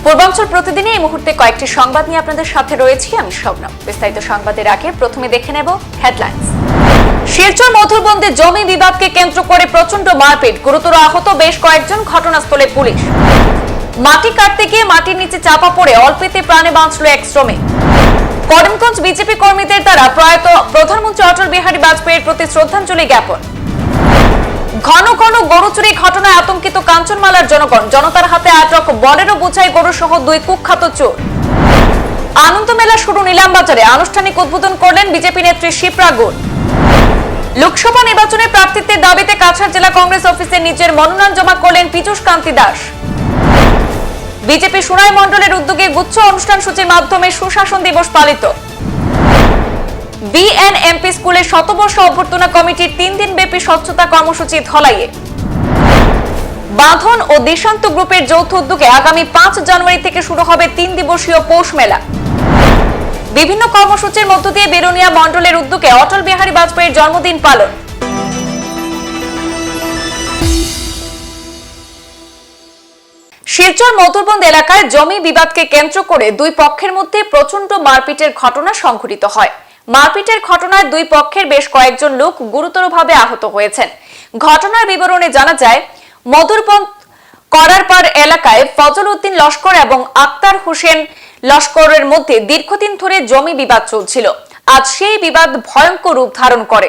পূর্বাঞ্চল প্রতিদিনে এই মুহূর্তে কয়েকটি সংবাদ নিয়ে আপনাদের সাথে রয়েছি আমি শবনম। বিস্তারিত সংবাদের আগে প্রথমে দেখে নেব হেডলাইন্স। শিলচর মধুরবন্দে জমি বিবাদকে কেন্দ্র করে প্রচন্ড মারপিট, গুরুতর আহত বেশ কয়েকজন, ঘটনাস্থলে পুলিশ। মাটি কাটতে গিয়ে মাটির নিচে চাপা পড়ে অল্পেতে প্রাণে বাঁচল এক শ্রমিক। করিমগঞ্জ বিজেপি কর্মীদের দ্বারা প্রয়াত প্রধানমন্ত্রী অটল বিহারী বাজপেয়ীর প্রতি শ্রদ্ধাঞ্জলি জ্ঞাপন। ঘন ঘন গরু চুরি ঘটনায় আতঙ্কিত কাঞ্চনমালার জনগণ, জনতার হাতে আটক বলেরো বোঝাই গরু সহ 2 কুখ্যাত চোর। আনন্দ মেলা শুরু নিলামবাজারে, আনুষ্ঠানিক উদ্বোধন করলেন বিজেপি নেত্রী শিপ্রা গুল। লোকসভা নির্বাচনে প্রার্থিত্বের দাবিতে কাছাড় জেলা কংগ্রেস অফিসে নিজের মনোনয়ন জমা করলেন পীযূষ কান্তি দাস। বিজেপি সুরাই মণ্ডলের উদ্যোগে গুচ্ছ অনুষ্ঠান সূচির মাধ্যমে সুশাসন দিবস পালিত। বিএনএমপি স্কুলের শতবর্ষ অভ্যর্থনা কমিটির 3 দিন ব্যাপী স্বচ্ছতা কর্মসূচি ধলাইয়ে। বাঁধন ও দিশান্ত গ্রুপের যৌথ উদ্যোগে আগামী 5 জানুয়ারি থেকে শুরু হবে 3 দিবসীয় পৌষ মেলা। বিভিন্ন কর্মসূচির মধ্য দিয়ে বেরোনিয়া মণ্ডলের উদ্যোগে অটল বিহারী বাজপেয়ীর জন্মদিন পালন। শিলচর মধুরবন্দ এলাকায় জমি বিবাদকে কেন্দ্র করে 2 পক্ষের মধ্যে প্রচন্ড মারপিটের ঘটনা সংঘটিত হয়। মারপিটের ঘটনায় 2 পক্ষের বেশ কয়েকজন লোক গুরুতরভাবে আহত হয়েছেন। ঘটনার বিবরণে জানা যায়, মধুরবন্দ করারপাড় এলাকায় ফজল উদ্দিন লস্কর এবং আক্তার হোসেন লস্করের মধ্যে দীর্ঘদিন ধরে জমি বিবাদ চলছিল। আজ সেই বিবাদ ভয়ঙ্কর রূপ ধারণ করে।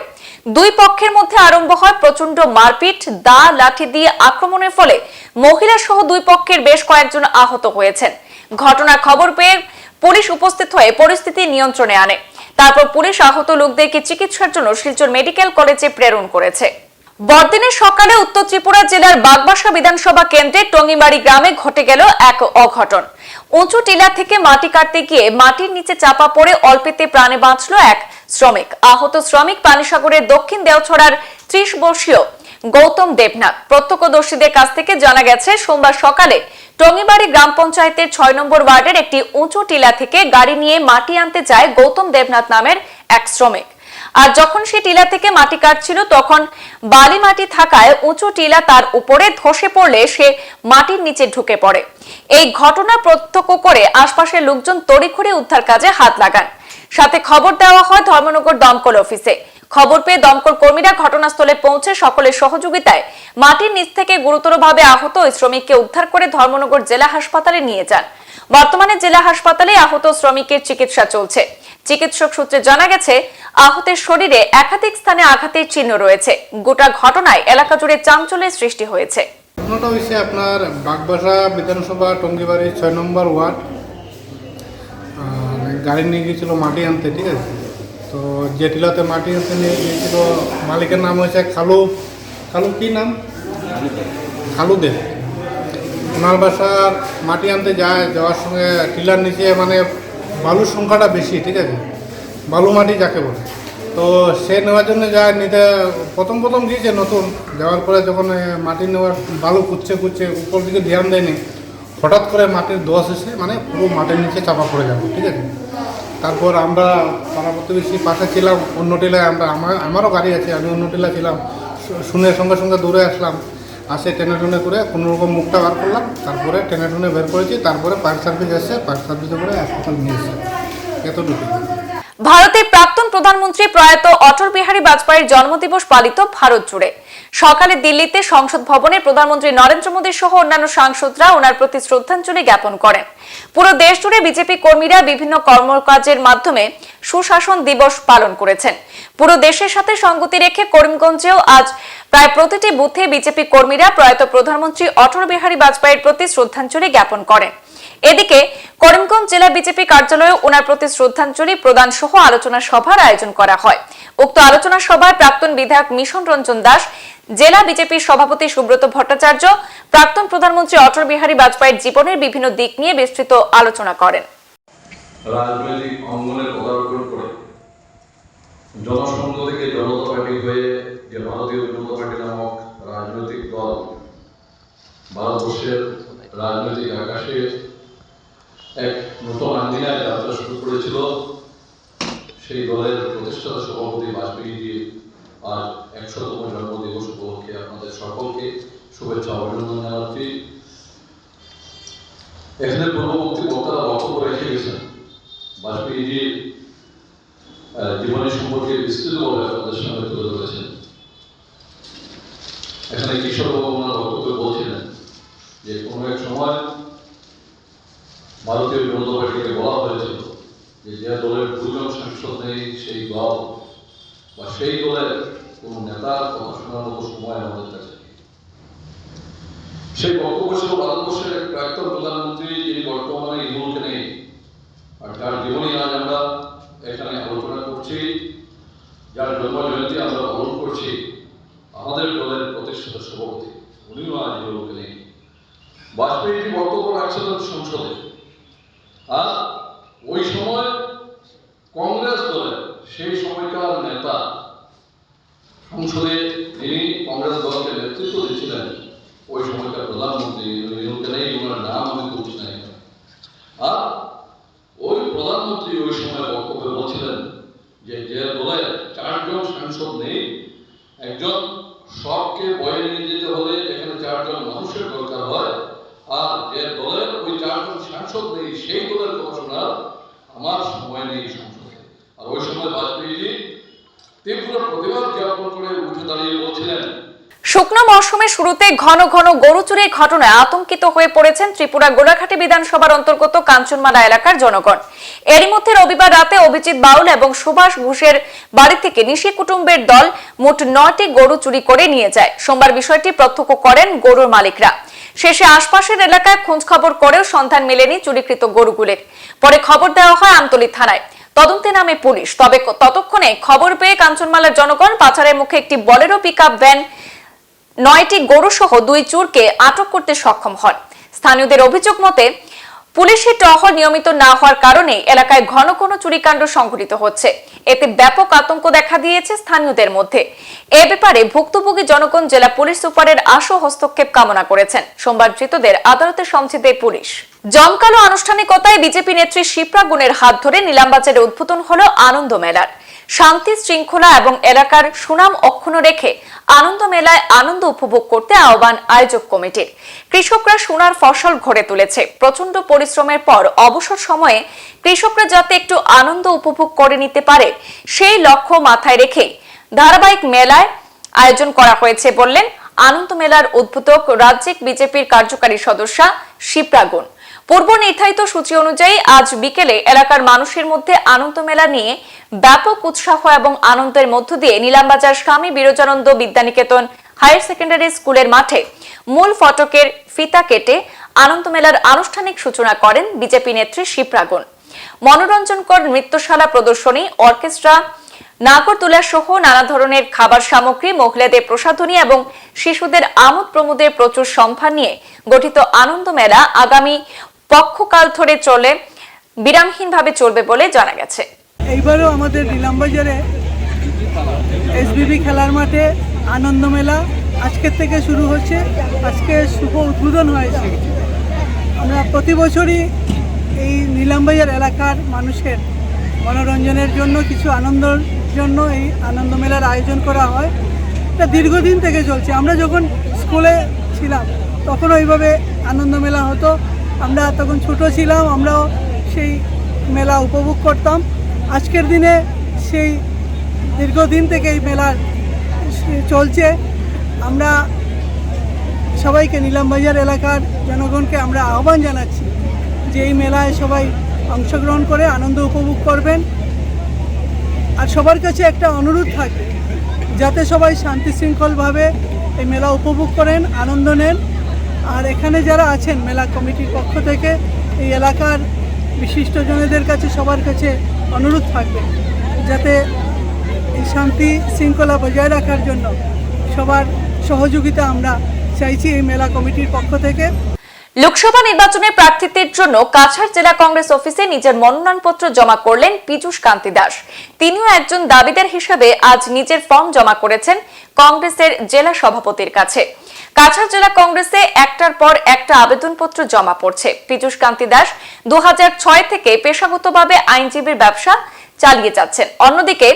2 পক্ষের মধ্যে আরম্ভ হয় প্রচন্ড মারপিট, দা লাঠি দিয়ে আক্রমণের ফলে মহিলা সহ 2 পক্ষের বেশ কয়েকজন আহত হয়েছেন। ঘটনার খবর পেয়ে পুলিশ উপস্থিত হয়ে পরিস্থিতি নিয়ন্ত্রণে আনে। তারপর পুলিশ আহত লোকদেরকে চিকিৎসার জন্য শিলচর মেডিকেল কলেজে প্রেরণ করেছে। বড়দিনের সকালে উত্তর ত্রিপুরা জেলার বাগবাসা বিধানসভা কেন্দ্রে টঙ্গিবাড়ি গ্রামে ঘটে গেল এক অঘটন। উঁচু টিলা থেকে মাটি কাটতে গিয়ে মাটির নিচে চাপা পড়ে অল্পেতে প্রাণে বাঁচল এক শ্রমিক। আহত শ্রমিক পানিসাগরের দক্ষিণ দেওছড়ার 30 বর্ষীয় গৌতম দেবনাথ। প্রত্যক্ষদর্শীদের কাছ থেকে জানা গেছে, সোমবার সকালে টঙ্গিবাড়ি গ্রাম পঞ্চায়েতের 6 নম্বর ওয়ার্ডের একটি উঁচু টিলা থেকে গাড়ি নিয়ে মাটি আনতে যায় গৌতম দেবনাথ নামের এক শ্রমিক। আর যখন সে টিলা থেকে মাটি কাটছিল তখন বালি মাটি থাকায় উঁচু টিলা তার উপরে ধসে পড়লে সে মাটির নিচে ঢুকে পড়ে। এই ঘটনা প্রত্যক্ষ করে আশপাশের লোকজন তড়িঘড়ি উদ্ধার কাজে হাত লাগান। সাথে খবর দেওয়া হয় ধর্মনগর দমকল অফিসে। খবর পেয়ে দমকল কর্মীরা ঘটনাস্থলে পৌঁছে সকলের সহযোগিতায় মাটির নিচ থেকে গুরুতরভাবে আহত ওই শ্রমিককে উদ্ধার করে ধর্মনগর জেলা হাসপাতালে নিয়ে যান। বর্তমানে জেলা হাসপাতালে আহত শ্রমিকের চিকিৎসা চলছে। চিকিৎসক সূত্রে জানা গেছে, আহতের শরীরে একাধিক স্থানে আঘাতের চিহ্ন রয়েছে। গোটা ঘটনায় এলাকা জুড়ে চাঞ্চল্যের সৃষ্টি হয়েছে। ঘটনাটা হয়েছে আপনার বাগবাসা বিধানসভা টঙ্গিবাড়ি 6 নম্বর ওয়ার্ড। গাড়ি নিয়ে গিয়েছিল মাটি আনতে, ঠিক আছে। তো যে টিলাতে মাটি আনতে নিয়ে গিয়েছিল মালিকের নাম হয়েছে খালু কি নাম, খালু দেব। ওনার বাসার মাটি আনতে যাওয়ার সঙ্গে টিলার নিচে মানে বালুর সংখ্যাটা বেশি, ঠিক আছে, বালু মাটি যাকে বলে। তো সে নেওয়ার জন্য নিতে প্রথম গিয়েছে নতুন, যাওয়ার পরে যখন মাটি নেওয়ার বালু কুচ্ছে উপর দিকে ধ্যান দেয়নি, হঠাৎ করে মাটির দোষ এসে মানে পুরো মাটির নিচে চাপা পড়ে যাবে, ঠিক আছে। তারপর আমরা পাড়া প্রতিবেশী পাশে ছিলাম, অন্য টিলায় আমারও গাড়ি আছে, আমি অন্য টিলা ছিলাম, শুনে সঙ্গে দৌড়ে আসলাম। আসে টেনে করে কোনোরকম মুখটা বার করলাম, তারপরে টেনে বের করেছি। তারপরে ফায়ার সার্ভিস এসে ফায়ার সার্ভিসে করে হাসপাতাল নিয়ে এসে এতটুকু। ভারতের প্রাক্তন প্রধানমন্ত্রী প্রয়াত অটল বিহারী বাজপেয়ীর জন্মদিবস পালিত ভারত জুড়ে। সকালে দিল্লিতে সংসদ ভবনে প্রধানমন্ত্রী নরেন্দ্র মোদী সহ অন্যান্য সাংসদরা ওনার প্রতি শ্রদ্ধাঞ্জলি জ্ঞাপন করেন। পুরো দেশ জুড়ে বিজেপি কর্মীরা বিভিন্ন কর্মকাজের মাধ্যমে সুশাসন দিবস পালন করেছেন। পুরো দেশের সাথে সঙ্গতি রেখে করিমগঞ্জেও আজ প্রায় প্রতিটি বুথে বিজেপি কর্মীরা প্রয়াত প্রধানমন্ত্রী অটল বিহারী বাজপেয়ীর প্রতি শ্রদ্ধাঞ্জলি জ্ঞাপন করেন। এদিকে করিমগঞ্জ জেলা বিজেপি কার্যালয়ে ওনার প্রতি শ্রদ্ধাঞ্জলি প্রদান সহ আলোচনা সভার আয়োজন করা হয়। উক্ত আলোচনা সভায় প্রাক্তন বিধায়ক মিশন রঞ্জন দাস, জেলা বিজেপির সভাপতি সুব্রত ভট্টাচার্য প্রাক্তন প্রধানমন্ত্রী অটল বিহারী বাজপেয়ীর জীবনের বিভিন্ন দিক নিয়ে বিস্তৃত আলোচনা করেন। রাজনৈতিক অঙ্গনে পদার্পণ করে জনসংঘ থেকে জনতা পার্টি হয়ে যে ভারতীয় জনতা পার্টি নামক রাজনৈতিক দল ভারতবর্ষের রাজনৈতিক আকাশে এক নতুন আঙ্গিনায় যাত্রা শুরু করেছিল, সেই দলের প্রতিষ্ঠাতা সভাপতি বাজপেয়ীজি আর 100তম জন্মদিবস উপলক্ষে আপনাদের সকলকে শুভেচ্ছা অভিনন্দন জানাচ্ছি। এখানে পূর্ববর্তী বক্তারা বক্তব্য রেখে গেছেন বাজপেয়ীজির জীবনী সম্পর্কে বিস্তৃতভাবে আপনাদের সামনে তুলে ধরেছেন। এখানে কিশোরবাবু ওনার বক্তব্যে বলছিলেন যে কোনো এক সময় ভারতীয় জনতা পার্টিকে বলা হয়েছিল যে দলের 2 জন সাংসদ নেই সেই দল বা সেই দলের কোন নেতার কথা শোনার মতো সময় আমাদের কাছে। সেই বক্তব্য ছিল ভারতবর্ষের প্রাক্তন প্রধানমন্ত্রী যিনি বর্তমানে এই মুহূর্তে নেই, আর তার জীবনী আজ আমরা এখানে আলোচনা করছি, যার জন্ম জয়ন্তী আমরা পালন করছি, আমাদের দলের প্রতিষ্ঠাতা সভাপতি, উনিও আজ এই মুহূর্তে নেই। বাজপেয়ীজি বক্তব্য রাখছিলেন সংসদে, আর ওই সময় কংগ্রেস দলের সেই সময়কার নেতা সংসদে যিনি কংগ্রেস দলকে নেতৃত্ব দিচ্ছিলেন, ওই সময়কার প্রধানমন্ত্রী নেই, ওনার নাম আমি বলছি না, আর ওই প্রধানমন্ত্রী ওই সময় বক্তব্যে বলছিলেন যে দলের 4 জন সাংসদ নেই, একজন সবকে বয়ে নিয়ে যেতে হলে এখানে 4 জন মানুষের দরকার হয়, আর যে দলের ওই 4 জন সাংসদ নেই সেই দলের কথা শোনার আমার সময় নেই সংসদে। আর ওই সময় বাজপেয়ীজি তীব্র প্রতিবাদ জ্ঞাপন করে উঠে দাঁড়িয়ে বলছিলেন, শুকনো মৌসুমের শুরুতে ঘন ঘন গরু চুরির ঘটনায় আতঙ্কিত হয়ে পড়েছেন ত্রিপুরা গোলাঘাটি বিধানসভার অন্তর্গত কাঞ্চনমালা এলাকার জনগণ। এরই মধ্যে রবিবার রাতে অভিজিৎ বাউল এবং সুভাষ ঘোষের বাড়ি থেকে নিশি কুটুম্বের দল মোট 9টি গরু চুরি করে নিয়ে যায়। সোমবার বিষয়টি প্রত্যক্ষ করেন গরুর মালিকরা। শেষে আশপাশের এলাকায় খোঁজ খবর করেও সন্ধান মেলেনি চুরিকৃত গরুগুলির। পরে খবর দেওয়া হয় আমতলী থানায়, তদন্তে নামে পুলিশ। তবে ততক্ষণে খবর পেয়ে কাঞ্চনমালার জনগণ পাচারের মুখে একটি বলেরো পিকআপ ভ্যান 9টি গরু সহ 2 চোরকে আটক করতে সক্ষম হন। স্থানীয়দের অভিযোগ মতে পুলিশের টহল নিয়মিত না হওয়ার কারণে এলাকায় ঘন ঘন চুরিকাণ্ড সংঘটিত হচ্ছে। এতে ব্যাপক আতঙ্ক দেখা দিয়েছে স্থানীয়দের মধ্যে। এ ব্যাপারে ভুক্তভোগী জনগণ জেলা পুলিশ সুপারের আশু হস্তক্ষেপ কামনা করেছেন। সোমবার ধৃতদের আদালতে সমঝে দেয় পুলিশ। জমকালো আনুষ্ঠানিকতায় বিজেপি নেত্রী শিপ্রা গুণের হাত ধরে নিলামবাজারে উদ্বোধন হলো আনন্দ মেলার। শান্তি শৃঙ্খলা এবং এলাকার সুনাম অক্ষুণ্ণ রেখে আনন্দ মেলায় আনন্দ উপভোগ করতে আহ্বান আয়োজক কমিটির। কৃষকরা সোনার ফসল ঘরে তুলেছে। প্রচন্ড পরিশ্রমের পর অবসর সময়ে কৃষকরা যাতে একটু আনন্দ উপভোগ করে নিতে পারে সেই লক্ষ্য মাথায় রেখে ধারাবাহিক মেলায় আয়োজন করা হয়েছে বললেন আনন্দ মেলার উদ্বোধক রাজ্যিক বিজেপির কার্যকারী সদস্যা শিপ্রা গুণ। পূর্ব নির্ধারিত সূচি অনুযায়ী আজ বিকেলে এলাকার মানুষের মধ্যে আনন্দ মেলা নিয়ে ব্যাপক উৎসাহ এবং আনন্দের মধ্য দিয়ে নিলামবাজার স্বামী বিরজানন্দ বিদ্যানিকেতন হায়ার সেকেন্ডারি স্কুলের মাঠে মূল ফটকের ফিতা কেটে আনন্দ মেলার আনুষ্ঠানিক সূচনা করেন বিজেপি নেত্রী শিপ্রা গুণ। মনোরঞ্জনকর নৃত্যশালা প্রদর্শনী, অর্কেস্ট্রা, নাগরদোলা সহ নানা ধরনের খাবার সামগ্রী, মহিলাদের প্রসাধনী এবং শিশুদের আমোদ প্রমোদের প্রচুর সম্ভার নিয়ে গঠিত আনন্দ মেলা আগামী পক্ষকাল ধরে বিরামহীনভাবে চলবে বলে জানা গেছে। এইবারও আমাদের নিলামবাজারে এসবিবি খেলার মাঠে আনন্দ মেলা আজকের থেকে শুরু হচ্ছে। আজকে শুভ উদ্বোধন হয়েছে। আমরা প্রতি বছরই এই নিলামবাজার এলাকার মানুষের মনোরঞ্জনের জন্য, কিছু আনন্দের জন্য এই আনন্দ মেলার আয়োজন করা হয়। এটা দীর্ঘদিন থেকে চলছে। আমরা যখন স্কুলে ছিলাম তখনও এইভাবে আনন্দ মেলা হতো। আমরা তখন ছোট ছিলাম, আমরাও সেই মেলা উপভোগ করতাম। আজকের দিনে সেই দীর্ঘদিন থেকে এই মেলা চলছে। আমরা সবাইকে, নিলামবাজার এলাকার জনগণকে আমরা আহ্বান জানাচ্ছি যে এই মেলায় সবাই অংশগ্রহণ করে আনন্দ উপভোগ করবেন। আর সবার কাছে একটা অনুরোধ থাকবে যাতে সবাই শান্তি শৃঙ্খলভাবে এই মেলা উপভোগ করেন, আনন্দ নেন। আর এখানে যারা আছেন মেলা কমিটির পক্ষ থেকে এই এলাকার বিশিষ্টজনদের কাছে, সবার কাছে অনুরোধ থাকবে যাতে এই শান্তি শৃঙ্খলা বজায় রাখার জন্য সবার সহযোগিতা আমরা চাইছি এই মেলা কমিটির পক্ষ থেকে। লোকসভা নির্বাচনে প্রার্থিত্বের জন্য কাছাড় জেলা কংগ্রেস অফিসে নিজের মনোনয়নপত্র জমা করলেন পীযূষ কান্তি দাস। তিনিও একজন দাবিদার হিসেবে আজ নিজের ফর্ম জমা করেছেন কংগ্রেসের জেলা সভাপতির কাছে। কাছাড় জেলা কংগ্রেসে একটার পর একটা আবেদনপত্র জমা পড়ছে। পীযূষ কান্তি দাস 2006 থেকে পেশাগতভাবে আইনজীবীর ব্যবসা চালিয়ে যাচ্ছেন। অন্যদিকে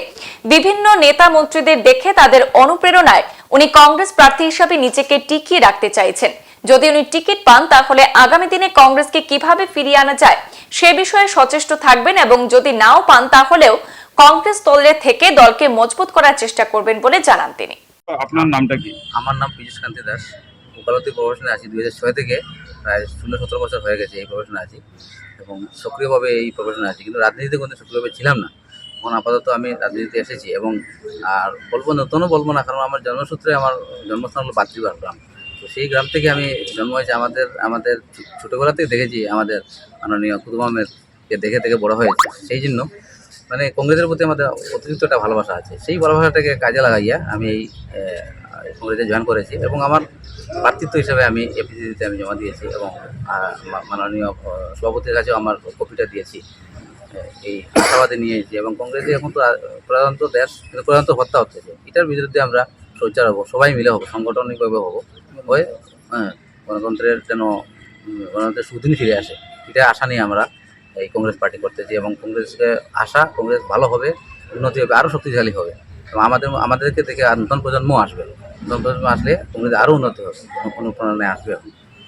বিভিন্ন নেতা মন্ত্রীদের দেখে তাদের অনুপ্রেরণায় উনি কংগ্রেস প্রার্থী হিসেবে নিজেকে টিকিয়ে রাখতে চাইছেন। যদি উনি টিকিট পান তাহলে আগামী দিনে কংগ্রেসকে কিভাবে ফিরিয়ে আনা যায় সে বিষয়ে সচেষ্ট থাকবেন এবং যদি নাও পান তাহলেও কংগ্রেস দলে থেকে দলকে মজবুত করার চেষ্টা করবেন বলে জানান তিনি। আপনার নামটা কি? আমার নাম পীযূষ কান্তি দাস। ওকালতি প্রফেশনে আছি 2006 থেকে, প্রায় 16-17 বছর হয়ে গেছে এই প্রফেশনে আছি এবং সক্রিয়ভাবে এই প্রফেশনে আছি, কিন্তু রাজনীতিতে কোনো সক্রিয়ভাবে ছিলাম না। এখন আপাতত আমি রাজনীতিতে এসেছি এবং আর বলবো নতুনও বলবো না, কারণ আমার জন্মসূত্রে আমার জন্মস্থান হলো বাতৃবার গ্রাম। তো সেই গ্রাম থেকে আমি জন্ম হয়েছে। আমাদের ছোটোবেলা থেকে দেখেছি আমাদের মাননীয় কুতুবামেরকে দেখে দেখে বড় হয়েছে। সেই জন্য মানে কংগ্রেসের প্রতি আমাদের অতিরিক্ত একটা ভালোবাসা আছে। সেই ভালোবাসাটাকে কাজে লাগাইয়া আমি এই কংগ্রেসে জয়েন করেছি এবং আমার প্রার্থিত্ব হিসাবে আমি এপিসিতে আমি জমা দিয়েছি এবং মাননীয় সভাপতির কাছেও আমার কপিটা দিয়েছি। এই আশাবাদে নিয়েছি এবং কংগ্রেসে এখন তো প্রধানত দেশ কিন্তু প্রধানত হত্যা হচ্ছে, এটার বিরুদ্ধে আমরা সোচ্চার হবো, সবাই মিলে হবো, সাংগঠনিকভাবে হবো, হয়ে গণতন্ত্রের যেন গণতন্ত্রের সুদিন ফিরে আসে, এটা আশা নিয়ে আমরা এই কংগ্রেস পার্টি করতেছি এবং কংগ্রেসকে আশা কংগ্রেস ভালো হবে, উন্নতি হবে, আরও শক্তিশালী হবে এবং আমাদেরকে দেখে আর নতুন প্রজন্ম আসবে। নতুন প্রজন্ম আসলে কংগ্রেস আরও উন্নতি হবে, অনুপ্রেরণায় আসবে।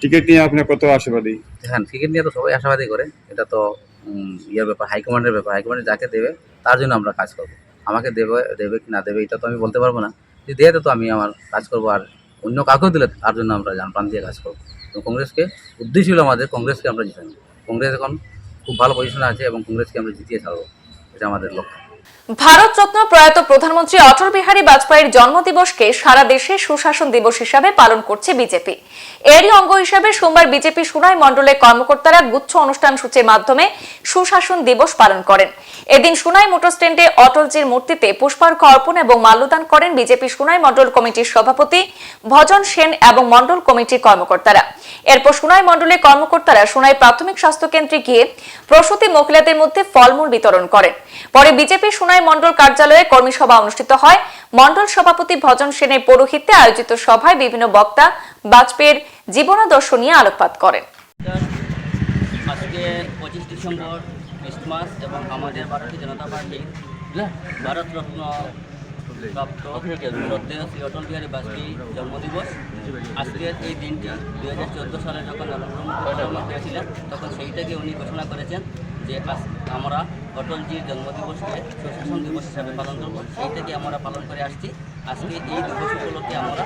টিকিট নিয়ে আপনি কত আশাবাদী? হ্যাঁ, ক্রিকেট নিয়ে তো সবাই আশাবাদী করে, এটা তো ইয়ের ব্যাপার, হাইকমান্ডের ব্যাপার। হাইকমান্ডে যাকে দেবে তার জন্য আমরা কাজ করবো। আমাকে দেবে কি না দেবে এটা তো আমি বলতে পারবো না, যদি দেয় তো আমি আমার কাজ করবো, আর অন্য কাউকেও দিলে তার জন্য আমরা প্রাণ দিয়ে কাজ করবো। তো কংগ্রেসকে উদ্দেশ্য ছিল আমাদের কংগ্রেসকে আমরা জিতানো। কংগ্রেস এখন খুব ভালো পজিশনে আছে এবং কংগ্রেসকে আমরা জিতিয়ে ছাড়বো, এটা আমাদের লক্ষ্য। ভারতরত্ন প্রয়াত প্রধানমন্ত্রী অটল বিহারী বাজপেয়ীর জন্মদিবসকে সারা দেশে সুশাসন দিবস হিসাবে পালন করছে বিজেপি। এরই অঙ্গ হিসাবে সোমবার বিজেপি সুনাই মণ্ডলের কর্মকর্তারা গুচ্ছ অনুষ্ঠান সূচির মাধ্যমে সুশাসন দিবস পালন করেন। এদিন সুনাই মোটর স্ট্যান্ডে অটলজির মূর্তিতে পুষ্পার্ঘ্য অর্পণ এবং মাল্যদান করেন বিজেপি সুনাই মণ্ডল কমিটির সভাপতি ভজন সেন এবং মণ্ডল কমিটির কর্মকর্তারা। এরপর সুনাই মণ্ডলের কর্মকর্তারা সুনাই প্রাথমিক স্বাস্থ্য কেন্দ্রে গিয়ে প্রসূতি মহিলাদের মধ্যে ফলমূল বিতরণ করেন। পরে বিজেপি সুনাই মণ্ডল কার্যালয়ে কর্মী সভা অনুষ্ঠিত হয়। মণ্ডল সভাপতি ভজন সেনের পৌরোহিত্যে আয়োজিত সভায় বিভিন্ন বক্তা বাজপেয়ীর জীবনাদর্শ নিয়ে আলোকপাত করেন। আজকে 25 ডিসেম্বর ক্রিসমাস এবং আমাদের ভারতীয় জনতা পার্টির ভারতরত্ন প্রাপ্ত শ্রদ্ধেয় শ্রী অটল বিহারী বাজপেয়ী জন্মদিবস। আজকের এই দিনটি 2014 সালে যখন নরেন্দ্র মোদী প্রধানমন্ত্রী ছিলেন তখন সেইটাকে উনি ঘোষণা করেছেন যে আমরা অটলজির জন্মদিবসকে সুশাসন দিবস হিসাবে পালন করব। সেইটাকে আমরা পালন করে আসছি। আজকে এই দিবস উপলক্ষে আমরা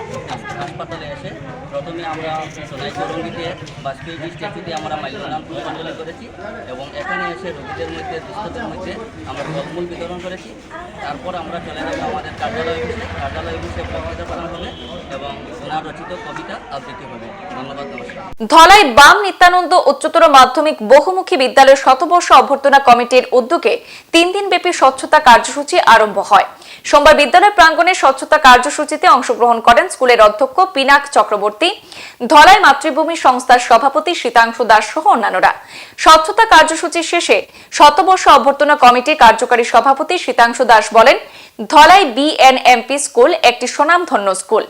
হাসপাতালে এসে প্রথমে আমরা সোনাই চৌরঙ্গিতে বাজপেয়ী স্ট্যাচুতে আমরা মাল্যদান পুষ্পাঞ্জলি করেছি এবং এখানে এসে রোগীদের মধ্যে দুস্থদের মধ্যে আমরা ফলমূল বিতরণ করেছি। তারপর আমরা চলে যাব আমাদের কার্যালয় অফিসে বক্তৃতা প্রদান হবে এবং ওনার রচিত কবিতা আবৃত্তি হবে। ধন্যবাদ, নমস্কার। ধলাই বাম নিত্যানন্দ উচ্চতর মাধ্যমিক বহুমুখী বিদ্যালয়ের শতবর্ষ অভ্যর্থনা কমিটির উদ্যোগে 3 দিনব্যাপী স্বচ্ছতা কার্যসূচি আরম্ভ হয়। সোমবার বিদ্যালয় প্রাঙ্গণে স্বচ্ছতা কার্যসূচিতে অংশগ্রহণ করেন স্কুলের অধ্যক্ষ পিনাক চক্রবর্তী, ধলাই মাতৃভূমি সংস্থার সভাপতি শীতাংশু দাস সহ অন্যান্যরা। স্বচ্ছতা কার্যসূচি শেষে শতবর্ষ অভ্যর্থনা কমিটির কার্যকারী সভাপতি শীতাংশু দাস বলেন, ধলাই বিএনএমপি স্কুল একটি স্বনামধন্য স্কুল।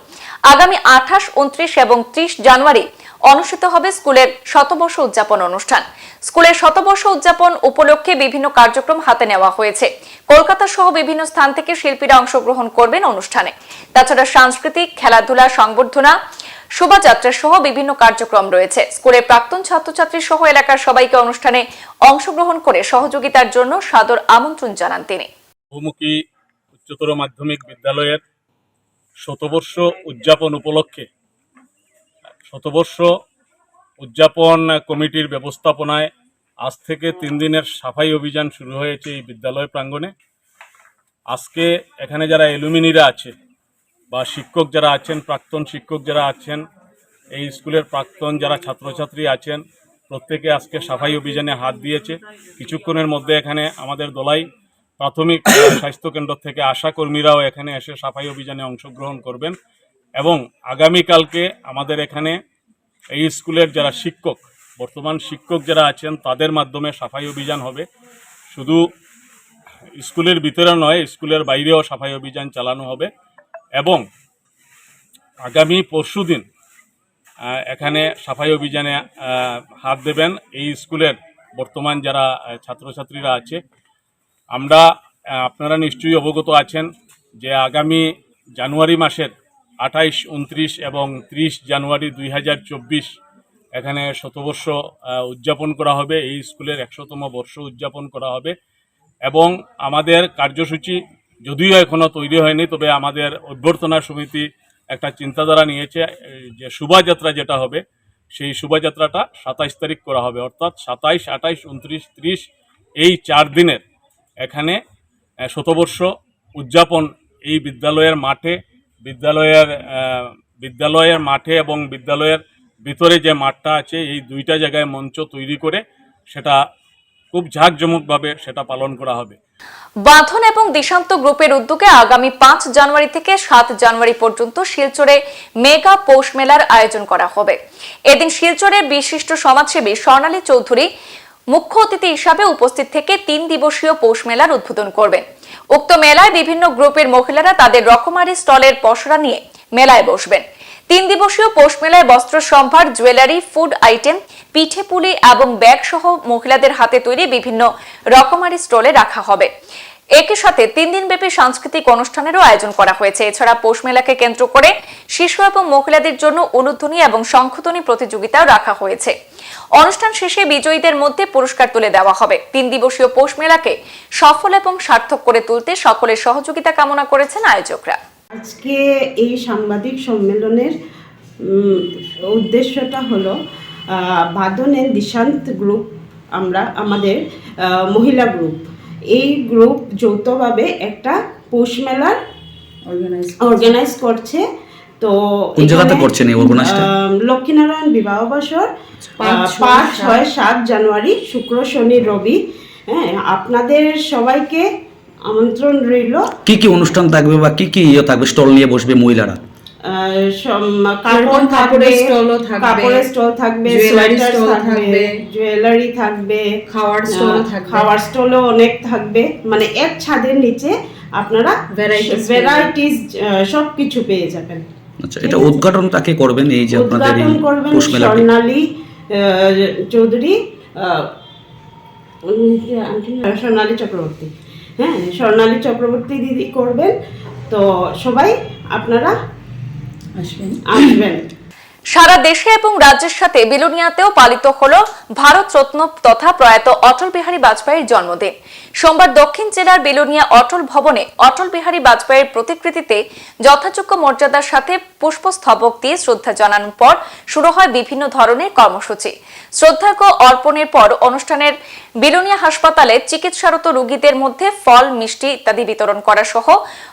আগামী 28, 29 এবং 30 জানুয়ারি অনুষ্ঠিত হবে স্কুলের শতবর্ষ উদযাপন অনুষ্ঠান। স্কুলের শতবর্ষ উদযাপন উপলক্ষে বিভিন্ন কার্যক্রম হাতে নেওয়া হয়েছে। কলকাতা সহ বিভিন্ন স্থান থেকে শিল্পীরা অংশগ্রহণ করবেন অনুষ্ঠানে। তাছাড়া সাংস্কৃতিক, খেলাধুলা, সংবর্ধনা, শোভাযাত্রা সহ বিভিন্ন কার্যক্রম রয়েছে। স্কুলের প্রাক্তন ছাত্রছাত্রী সহ এলাকার সবাইকে অনুষ্ঠানে অংশগ্রহণ করে সহযোগিতার জন্য সাদর আমন্ত্রণ জানান তিনি। বহুমুখী উচ্চতর মাধ্যমিক বিদ্যালয়ের শতবর্ষ উদযাপন উপলক্ষে শতবর্ষ উদযাপন কমিটির ব্যবস্থাপনায় আজ থেকে 3 দিনের সাফাই অভিযান শুরু হয়েছে এই বিদ্যালয় প্রাঙ্গণে। আজকে এখানে যারা অ্যালুমিনিরা আছে বা শিক্ষক যারা আছেন, প্রাক্তন শিক্ষক যারা আছেন, এই স্কুলের প্রাক্তন যারা ছাত্রছাত্রী আছেন, প্রত্যেকে আজকে সাফাই অভিযানে হাত দিয়েছে। কিছুক্ষণের মধ্যে এখানে আমাদের দলাই প্রাথমিক স্বাস্থ্যকেন্দ্র থেকে আশা কর্মীরাও এখানে এসে সাফাই অভিযানে অংশগ্রহণ করবেন এবং আগামীকালকে আমাদের এখানে এই স্কুলের যারা শিক্ষক, বর্তমান শিক্ষক যারা আছেন তাদের মাধ্যমে সাফাই অভিযান হবে। শুধু স্কুলের ভিতরে নয়, স্কুলের বাইরেও সাফাই অভিযান চালানো হবে এবং আগামী পরশুদিন এখানে সাফাই অভিযানে হাত দেবেন এই স্কুলের বর্তমান যারা ছাত্রছাত্রীরা আছে। আপনারা নিশ্চয়ই অবগত আছেন যে আগামী জানুয়ারি মাসের 28, 29 এবং 30 জানুয়ারি 2024 এখানে শতবর্ষ উদযাপন করা হবে। এই স্কুলের 100তম বর্ষ উদযাপন করা হবে এবং আমাদের কার্যসূচি যদিও এখনও তৈরি হয়নি, তবে আমাদের অভ্যর্থনা সমিতি একটা চিন্তাধারা নিয়েছে যে শোভাযাত্রা যেটা হবে সেই শোভাযাত্রাটা 27 তারিখ করা হবে, অর্থাৎ 27, 28, 29, 30 এই 4 দিনের এখানে শতবর্ষ উদযাপন এই বিদ্যালয়ের মাঠে এবং বিদ্যালয়ের ভিতরে যে মাঠটা আছে এই দুইটা জায়গায় মঞ্চ তৈরি করে সেটা খুব ঝাঁকজমকভাবে সেটা পালন করা হবে। বাঁধন এবং দিশান্ত গ্রুপের উদ্যোগে আগামী 5 জানুয়ারি থেকে 7 জানুয়ারি পর্যন্ত শিলচরে মেগা পৌষ মেলার আয়োজন করা হবে। এদিন শিলচরের বিশিষ্ট সমাজসেবী স্বর্ণালী চৌধুরী মুখ্য অতিথি হিসাবে উপস্থিত থেকে 3 দিবসীয় পৌষ মেলার উদ্বোধন করবেন। উক্ত মেলায় বিভিন্ন গ্রুপের মহিলারা তাদের রকমারি স্টলের পসরা নিয়ে মেলায় বসবেন। 3 দিবসীয় পৌষ মেলায় বস্ত্র সম্ভার, জুয়েলারি, ফুড আইটেম, পিঠে পুলি এবং ব্যাগ সহ মহিলাদের হাতে তৈরি বিভিন্ন রকমারি স্টলে রাখা হবে। একই সাথে 3 দিনব্যাপী সাংস্কৃতিক অনুষ্ঠানেরও আয়োজন করা হয়েছে। এছাড়া পৌষ মেলাকে কেন্দ্র করে শিশু এবং মহিলাদের জন্য উলুধ্বনি এবং শঙ্খধ্বনি প্রতিযোগিতাও রাখা হয়েছে। অনুষ্ঠান শেষে বিজয়ীদের মধ্যে পুরস্কার তুলে দেওয়া হবে। 3 দিবসীয় পৌষ মেলাকে সফল এবং সার্থক করে তুলতে সকলের সহযোগিতা কামনা করেছেন আয়োজকরা। আজকে এই সাংবাদিক সম্মেলনের উদ্দেশ্যটা হলো বাঁধনের দিশান্ত গ্রুপ, আমাদের মহিলা গ্রুপ, এই গ্রুপ যৌথভাবে একটা পৌষ মেলার অর্গানাইজ করছে। তো কোন জায়গাতে করছেন এই অর্গানাইজটা? লক্ষ্মীনারায়ণ বিবাহ বাসর 5, 6, 7 জানুয়ারি, শুক্র, শনি, রবি। হ্যাঁ, আপনাদের সবাইকে আমন্ত্রণ রইল। কি কি অনুষ্ঠান থাকবে বা কি কি থাকবে? স্টল নিয়ে বসবে মহিলারা? কাপড়ের স্টল থাকবে, জুয়েলারি থাকবে, খাওয়ার স্টলও অনেক থাকবে। মানে এক ছাদের নিচে আপনারা ভ্যারাইটিস সবকিছু পেয়ে যাবেন। আচ্ছা, এটা উদ্ঘাটনটা কে করবেন? এই যে আপনাদের এই পৌষ মেলা, স্বর্ণালী চৌধুরী, স্বর্ণালী চক্রবর্তী। হ্যাঁ, স্বর্ণালী চক্রবর্তী দিদি করবেন। তো সবাই আপনারা আসবেন। সারা দেশে এবং রাজ্যের সাথে বিলোনিয়াতেও পালিত হলো ভারত রত্ন তথা প্রয়াত অটল বিহারী বাজপেয়ীর জন্মদিন। সোমবার দক্ষিণ জেলার বিলোনিয়া অটল ভবনে অটল বিহারী বাজপেয়ীর প্রতিকৃতিতে যথাযোগ্য মর্যাদার সাথে পুষ্পস্তবক দিয়ে শ্রদ্ধা জানানোর পর শুরু হয় বিভিন্ন ধরনের কর্মসূচি। শ্রদ্ধার্ঘ্য অর্পণের পর অনুষ্ঠানের বিলোনিয়া হাসপাতালে চিকিৎসারত রোগীদের মধ্যে ফল, মিষ্টি ইত্যাদি বিতরণ করা সহ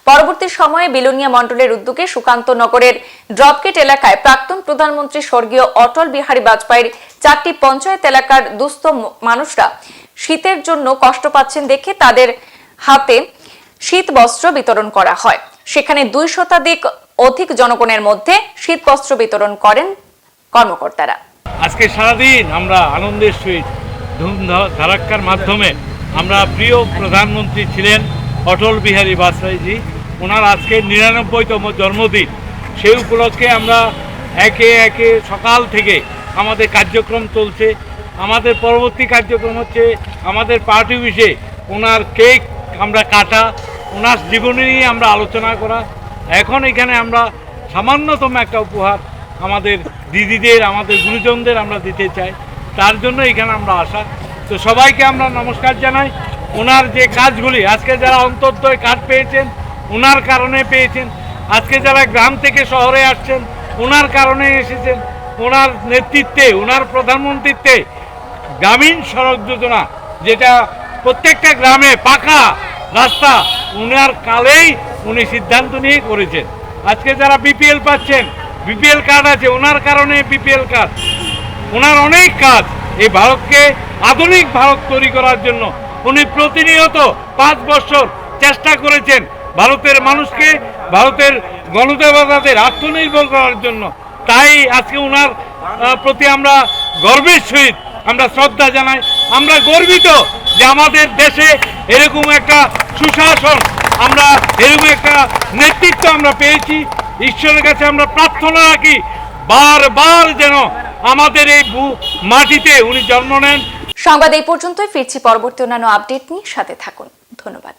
পরবর্তী সময়ে বিলোনিয়া মণ্ডলের উদ্যোগে সুকান্ত নগরের ড্রপগেট এলাকায় প্রাক্তন প্রধানমন্ত্রী স্বর্গীয় অটল বিহারী বাজপেয়ীর 4টি পঞ্চায়েত এলাকার দুস্থ মানুষরা শীতের জন্য কষ্ট পাচ্ছেন দেখে তাদের হাতে শীত বস্ত্র বিতরণ করা হয়। সেখানে 2 শতাধিক অধিক জনগণের মধ্যে শীত বস্ত্র বিতরণ করেন কর্মকর্তারা। আজকে সারাদিন আমরা আনন্দের সহিত ধুম ধারাক্কার মাধ্যমে আমরা প্রিয় প্রধানমন্ত্রী ছিলেন অটল বিহারী বাজপেয়ীজি, ওনার আজকে 99তম জন্মদিন। সেই উপলক্ষে আমরা একে একে সকাল থেকে আমাদের কার্যক্রম চলছে। আমাদের পরবর্তী কার্যক্রম হচ্ছে আমাদের পার্টি অফিসে ওনার কেক আমরা কাটা, ওনার জীবনী নিয়ে আমরা আলোচনা করা। এখন এখানে আমরা সামান্যতম একটা উপহার আমাদের দিদিদের, আমাদের গুরুজনদের আমরা দিতে চাই, তার জন্য এখানে আমরা আসা। তো সবাইকে আমরা নমস্কার জানাই। ওনার যে কাজগুলি আজকে যারা অন্তর্দয় কার্ড পেয়েছেন ওনার কারণে পেয়েছেন, আজকে যারা গ্রাম থেকে শহরে আসছেন ওনার কারণে এসেছেন। ওনার নেতৃত্বে, ওনার প্রধানমন্ত্রীত্বে গ্রামীণ সড়ক যোজনা, যেটা প্রত্যেকটা গ্রামে পাকা রাস্তা, ওনার কালেই উনি সিদ্ধান্ত নিয়ে করেছেন। আজকে যারা বিপিএল পাচ্ছেন, বিপিএল কার্ড আছে ওনার কারণে বিপিএল কার্ড। ওনার অনেক কাজ এই ভারতকে আধুনিক ভারত তৈরি করার জন্য উনি প্রতিনিয়ত 5 বছর চেষ্টা করেছেন ভারতের মানুষকে, ভারতের গণদেবতাদের আত্মনির্ভর করার জন্য। তাই আজকে ওনার প্রতি আমরা গর্বের সহিত আমরা শ্রদ্ধা জানাই। আমরা গর্বিত যে আমাদের দেশে এরকম একটা সুশাসন, আমরা এরকম একটা নেতৃত্ব আমরা পেয়েছি। ঈশ্বরের কাছে আমরা প্রার্থনা রাখি বারবার যেন আমাদের এই মাটিতে উনি জন্ম নেন। সংবাদ এই পর্যন্তই, ফিরছি পরবর্তী অন্যান্য আপডেট নিয়ে, সাথে থাকুন। ধন্যবাদ।